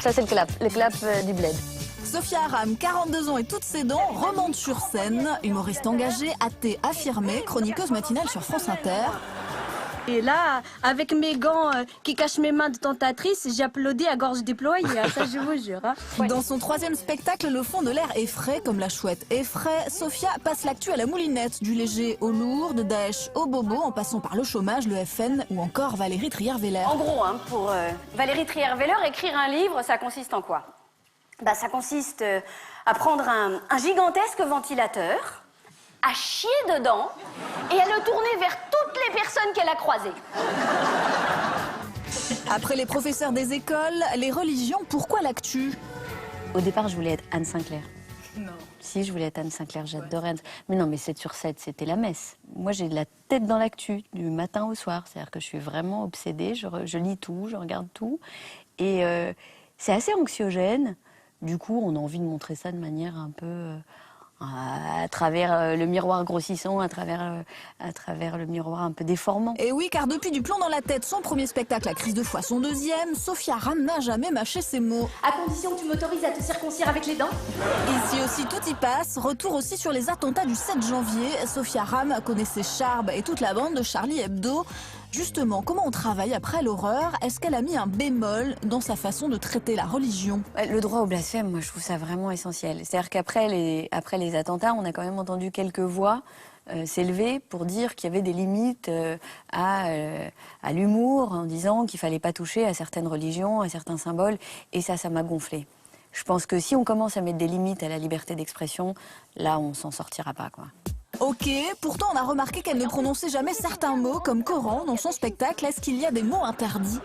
Ça, c'est le clap du bled. Sophia Aram, 42 ans et toutes ses dents, remonte sur scène. Humoriste engagée, athée affirmée, chroniqueuse matinale sur France Inter. Et là, avec mes gants qui cachent mes mains de tentatrice, j'applaudis à gorge déployée, ça je vous jure. Dans son troisième spectacle, le fond de l'air est frais comme la chouette est frais. Sophia passe l'actu à la moulinette, du léger au lourd, de Daesh au bobo, en passant par le chômage, le FN ou encore Valérie Trierweiler. En gros, pour Valérie Trierweiler, écrire un livre, ça consiste en quoi? Ça consiste à prendre un gigantesque ventilateur, à chier dedans et à le tourner vers toutes les personnes qu'elle a croisées. Après les professeurs des écoles, les religions, pourquoi l'actu? Au départ, je voulais être Anne Sinclair. Non. Si, je voulais être Anne Sinclair, j'adorais Anne. Mais non, mais 7 sur 7, c'était la messe. Moi, j'ai de la tête dans l'actu, du matin au soir. C'est-à-dire que je suis vraiment obsédée, je lis tout, je regarde tout. Et c'est assez anxiogène. Du coup, on a envie de montrer ça de manière un peu... à travers le miroir grossissant, à travers le miroir un peu déformant. Et oui, car depuis du plomb dans la tête, son premier spectacle, La crise de foi, son deuxième, Sophia Aram n'a jamais mâché ses mots. À condition que tu m'autorises à te circoncire avec les dents. Ici aussi, tout y passe. Retour aussi sur les attentats du 7 janvier. Sophia Aram connaissait Charb et toute la bande de Charlie Hebdo. Justement, comment on travaille après l'horreur? Est-ce qu'elle a mis un bémol dans sa façon de traiter la religion? Le droit au blasphème, moi, je trouve ça vraiment essentiel. C'est-à-dire qu'après les attentats, on a quand même entendu quelques voix s'élever pour dire qu'il y avait des limites à l'humour, en disant qu'il fallait pas toucher à certaines religions, à certains symboles, et ça m'a gonflé. Je pense que si on commence à mettre des limites à la liberté d'expression, là, on s'en sortira pas, quoi. Ok, pourtant on a remarqué qu'elle ne prononçait jamais certains mots comme Coran dans son spectacle. Est-ce qu'il y a des mots interdits?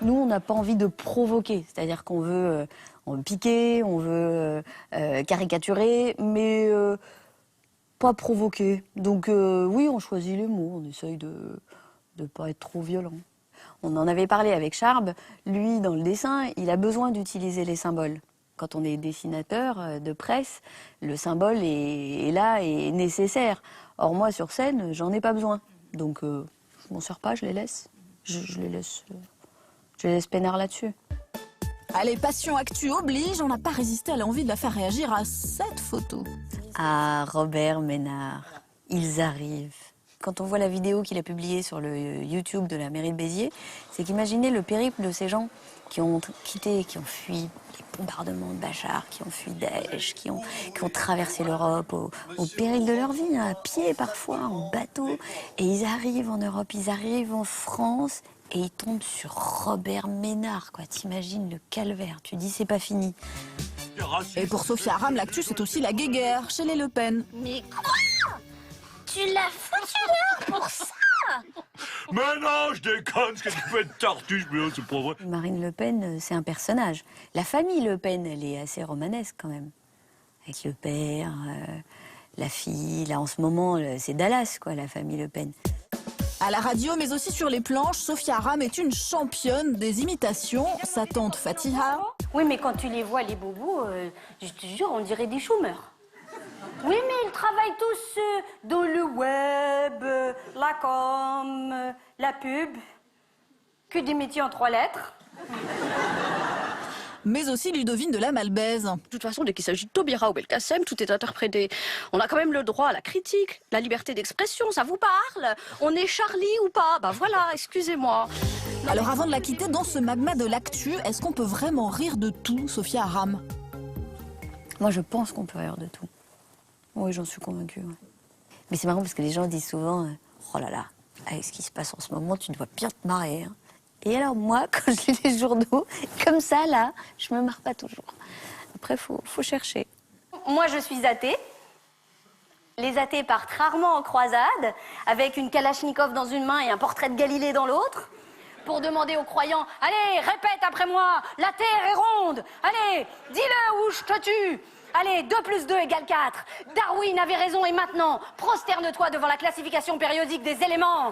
Nous, on n'a pas envie de provoquer, c'est-à-dire qu'on veut, piquer, on veut caricaturer, mais pas provoquer. Donc oui, on choisit les mots, on essaye de ne pas être trop violent. On en avait parlé avec Charb, lui, dans le dessin, il a besoin d'utiliser les symboles. Quand on est dessinateur de presse, le symbole est là et nécessaire. Or moi, sur scène, j'en ai pas besoin. Donc je m'en sers pas, je les laisse. Je les laisse peinard là-dessus. Allez, passion actu oblige, on n'a pas résisté à l'envie de la faire réagir à cette photo. Ah, Robert Ménard, ils arrivent. Quand on voit la vidéo qu'il a publiée sur le YouTube de la mairie de Béziers, c'est qu'imaginez le périple de ces gens qui ont quitté, qui ont fui les bombardements de Bachar, qui ont fui Daesh, qui ont traversé l'Europe au péril de leur vie, à pied parfois, en bateau. Et ils arrivent en Europe, ils arrivent en France et ils tombent sur Robert Ménard, quoi. T'imagines le calvaire, tu dis c'est pas fini. Et pour Sophia Aram, l'actu c'est aussi la guéguerre chez les Le Pen. Mais quoi? Tu l'as foutu dehors pour ça? Mais non, je déconne, ce que tu fais de tartue, mais c'est pas vrai. Marine Le Pen, c'est un personnage. La famille Le Pen, elle est assez romanesque quand même. Avec le père, la fille, là en ce moment, c'est Dallas, quoi, la famille Le Pen. À la radio, mais aussi sur les planches, Sophia Aram est une championne des imitations. Sa tante Fatiha. Oui, mais quand tu les vois, les bobos, je te jure, on dirait des chômeurs. Oui, mais ils travaillent tous dans le web, la com, la pub. Que des métiers en 3 lettres. Mais aussi Ludovine de la Malbaise. De toute façon, dès qu'il s'agit de Taubira ou Belkacem, tout est interprété. On a quand même le droit à la critique, la liberté d'expression, ça vous parle? On est Charlie ou pas? Bah voilà, excusez-moi. Alors avant de la quitter, dans ce magma de l'actu, est-ce qu'on peut vraiment rire de tout, Sophia Aram? Moi, je pense qu'on peut rire de tout. Oui, j'en suis convaincue. Ouais. Mais c'est marrant parce que les gens disent souvent oh là là, avec ce qui se passe en ce moment, tu dois bien te marrer. Hein. Et alors moi, quand je lis les journaux, comme ça, là, je me marre pas toujours. Après, faut chercher. Moi, je suis athée. Les athées partent rarement en croisade, avec une kalachnikov dans une main et un portrait de Galilée dans l'autre, pour demander aux croyants « Allez, répète après moi, la Terre est ronde. Allez, dis-le ou je te tue. Allez, 2 + 2 = 4. Darwin avait raison et maintenant, prosterne-toi devant la classification périodique des éléments. »